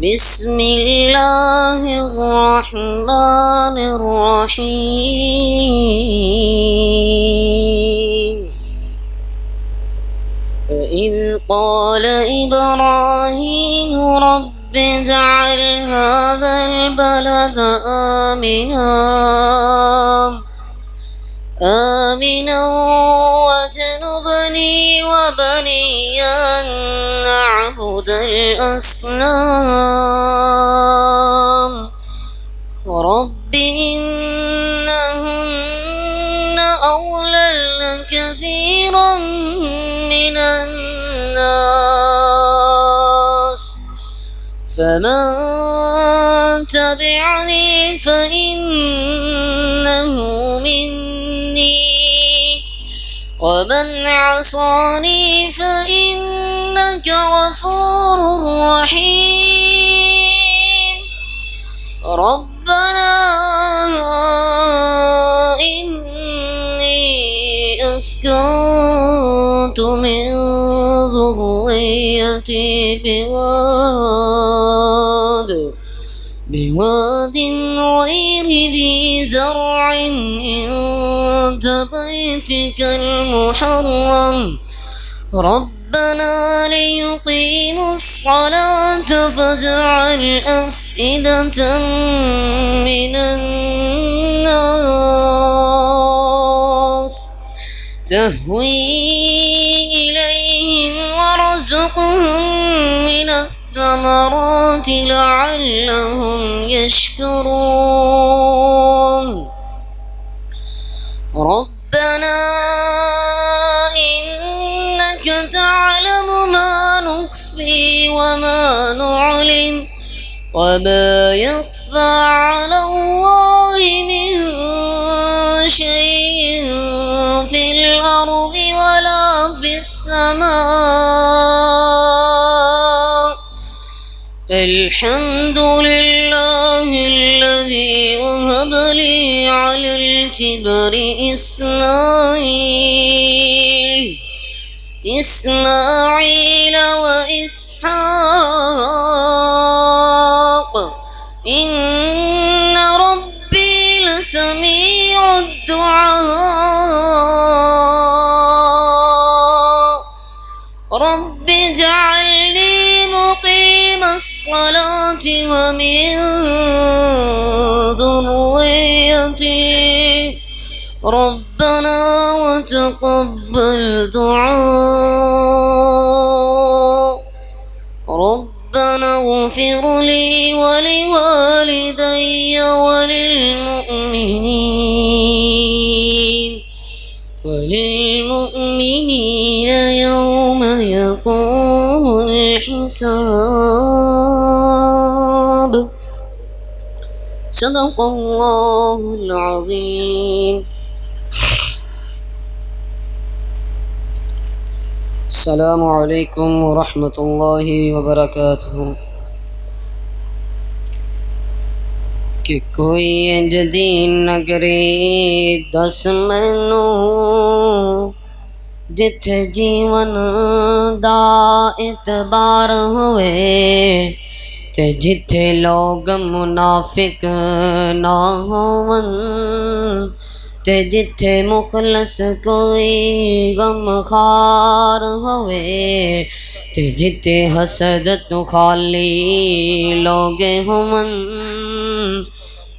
بسم الله الرحمن الرحيم فإذ قال إبراهيم رب اجعل هذا البلد آمنا واجنبني وبني أن نعبد الأصنام رب إنهن أضللن كثيرا من الناس فمن تبعني فإنه مني ومن عصاني فإنك غفور رحيم ربنا إني أسكنت من ذريتي بواد غير ذي زرع عند بيتك المحرم ربنا ليقيموا الصلاة فاجعل أفئدة من الناس تهوي إليهم وارزقهم من الثمرات لعلهم يشكرون ربنا إنك تعلم ما نخفي وما نعلن وما يخفى على الله من شيء في الأرض ولا في السماء الحمد لله الذي وهب لي على الكبر إسماعيل وإسحاق إن ربي لسميع الدعاء رب اجعلني مقيم الصلاة ومن ذريتي ربنا وتقبل دعاء ربنا اغفر لي ولوالدي وللمؤمنين يوم يقوم الحساب صدق الله العظيم. السلام عليكم ورحمة الله وبركاته. कि कोई इंज दी नगरी दस मैनू जिथे जीवन दा इतबार होवे ते जिथे लोग मुनाफिक ना होवन ते जिथे मुखलस कोई गमखार होवे ते जिथे हसद तो खाली लोग होवन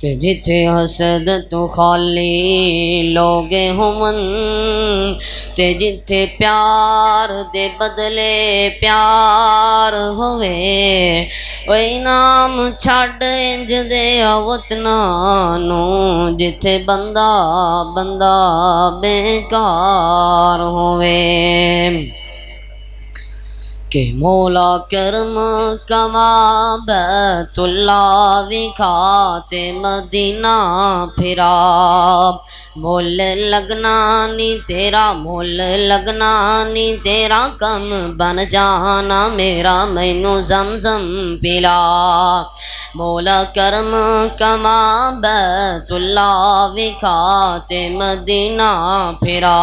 ते जिथे हसद तो खाली लोग होवन ते जिथे प्यार दे बदले प्यार होवे वही नाम छड़ इंज दे वतना नू जिथे बंदा बंदा बेकार होवे के मौला करम कमा बैतुल्ला विखाते मदीना फिरा मोल लगना नी तेरा मोल लगना नी तेरा कम बन जाना मेरा मैनू जमजम पिला मौला करम कमा बैतुल्ला विखा ते मदीना फिरा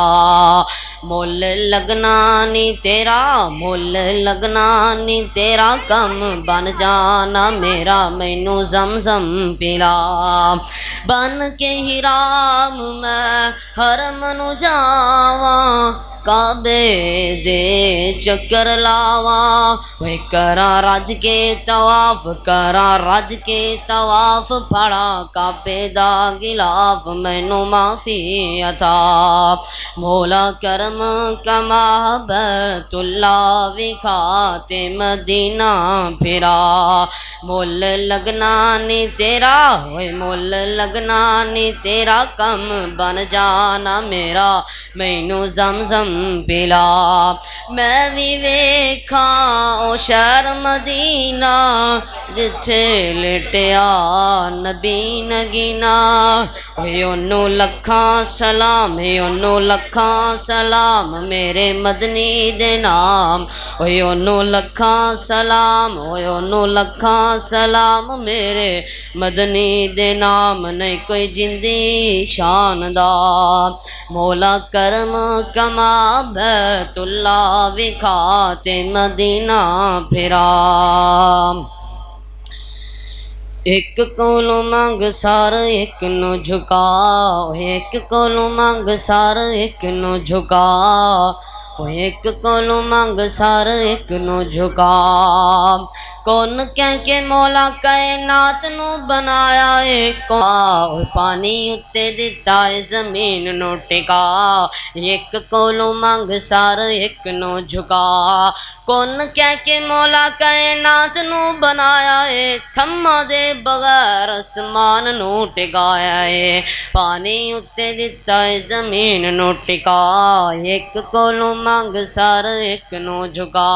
मुल लगना नी तेरा मुल लगना नी तेरा कम बन जाना मेरा मैनू जमजम पिला बन के ही राम मैं हरम नू जावा काबे दे चक्कर लावा वे करा रज के तवाफ करा रज के तवाफ फड़ा काबे दा गिलाफ मैनू माफी अता मौला करम कमा बैतुल्ला विखा ते मदीना फिरा मुल लगना नी तेरा ओए मुल लगना नी तेरा कम बन जाना मेरा मैनू जमजम पिला मैं भी वेखा ओ शहर मदीना जिथे लेटिया नबी नगीना ओनू लखां सलाम ओनू लखां सलाम मेरे मदनी दे नाम ओनू लखां सलाम ओनू लखां सलाम मेरे मदनी दे नाम नहीं कोई जिंदी शानदार मौला करम कमा बैतुल्ला विखा ते मदीना फिरा एक कोलों मंग सार एक नु झुका एक कोलों मंग सार एक नु झुका एक कोलों मंग सार एक नु झुका कौन कह के मौला कायनात नू बनाया है पानी उत्ते दिता है जमीन नू टिका एक कोलों मंग सार एक नु झुका कौन कह के मौला कायनात नू बनाया है थम्मा दे बगैर आसमान नू टिकाया है पानी उत्ते दिता है जमीन नू टिका एक कोलों मंग सार एक नु झुका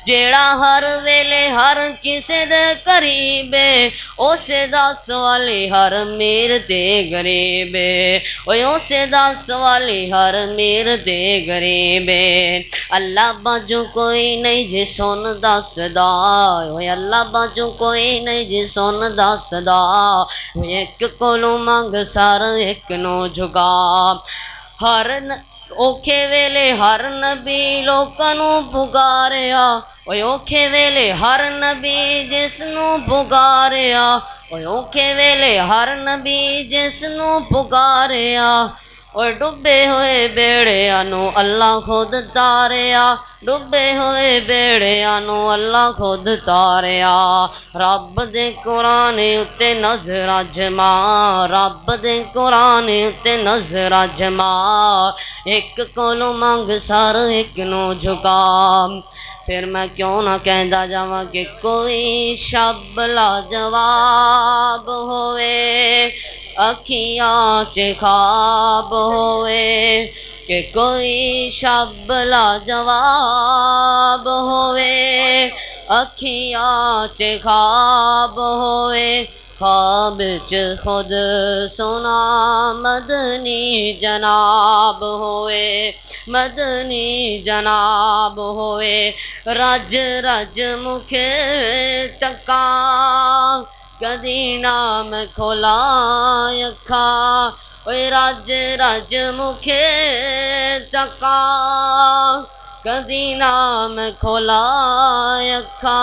जेड़ा हर वेले हर किसे दे करीबे उसे दस वाली हर मीर दे गरीबे ओए उसे दस वाली हर मीर दे गरीबे अल्लाह बाजू कोई नहीं जे सुन दसदा ओए अल्लाह बाजू कोई नहीं जे सुन दसदा एक कोलों मंग सार एक नु झुका हर औखे वेले हर नबी लोकां नू पुकारिया ओए औखे वेले हर नबी जिसनू पुकारिया ओए औखे वेले हर नबी जिसनू पुकारिया ओए डुबे हुए बेड़िया नू अल्लाह खुद तारिया डुबे हुए बेड़िया नू अल्लाह खुद तारिया रब दे कुरान उत्ते नजर जमा रब दे कुरान उत्ते नजर जमा एक कोलों मंग सार एक नू झुका फिर मैं क्यों ना कहता जावा कि कोई शब लाजवाब होवे अखियाँ च ख्वाब होवे कि कोई शब लाजवाब होवे अखियाँ च ख्वाब होवे ख्वाब च खुद सोना मदनी जनाब होवे मदनी जनाब होवे रज रज मुख तका कदी नाम खोला अखा ओए रज रज मुख तका कदी नाम खोला अखा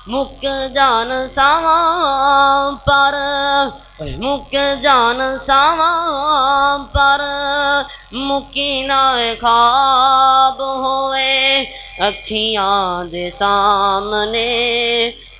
मुक जान सावा पर मुक जान सावा पर मुकी ना ख्वाब होए अखियां दे सामने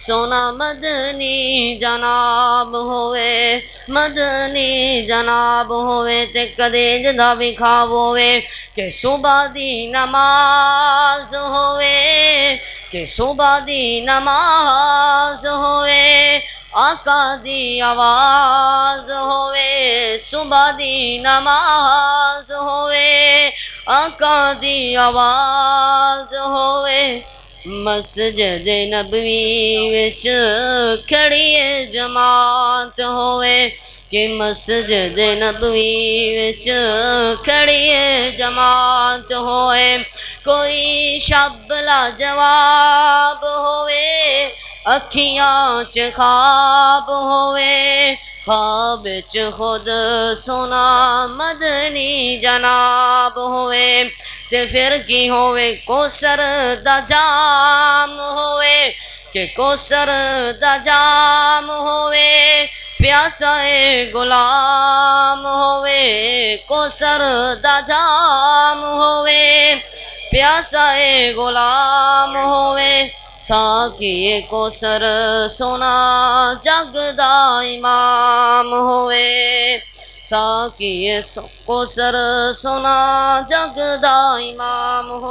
सोना मदनी जनाब होवे मदनी जनाब होवे ते कदे जदा भी खाब होवे कि सुबह दी नमाज होवे कि सुबह दी नमाज होवे आका दी आवाज होवे सुबह दी नमाज होवे आका दी आवाज होवे मस्जिद नबवी विच खड़िए जमात होवे कि मस्जिद नबवी विच खड़िए जमात होए कोई शब लाजवाब होवे ਅੱਖੀਆਂ 'ਚ ਖਾਬ ਹੋਵੇ, ਖਾਬ 'ਚ ਖੁਦ ਸੋਨਾ ਮਦਨੀ ਜਨਾਬ ਹੋਵੇ। ਤੇ ਫਿਰ ਕੀ ਹੋਵੇ, ਕੌਸਰ ਦਾ ਜਾਮ ਹੋਵੇ, ਕਿ ਕੌਸਰ ਦਾ ਜਾਮ ਹੋਵੇ, ਪਿਆਸਾ ਏ ਗੁਲਾਮ ਹੋਵੇ। ਕੌਸਰ ਦਾ ਜਾਮ ਹੋਵੇ, ਪਿਆਸਾ ਏ ਗੁਲਾਮ ਹੋਵੇ। ਸਾਕੀਏ ਕੌਸਰ ਸੋਨਾ ਜਗ ਦਾ ਇਮਾਮ ਹੋਵੇ। ਸਾਕੀਏ ਕੌਸਰ ਸੋਨਾ ਜਗ ਦਾ ਇਮਾਮ ਹੋ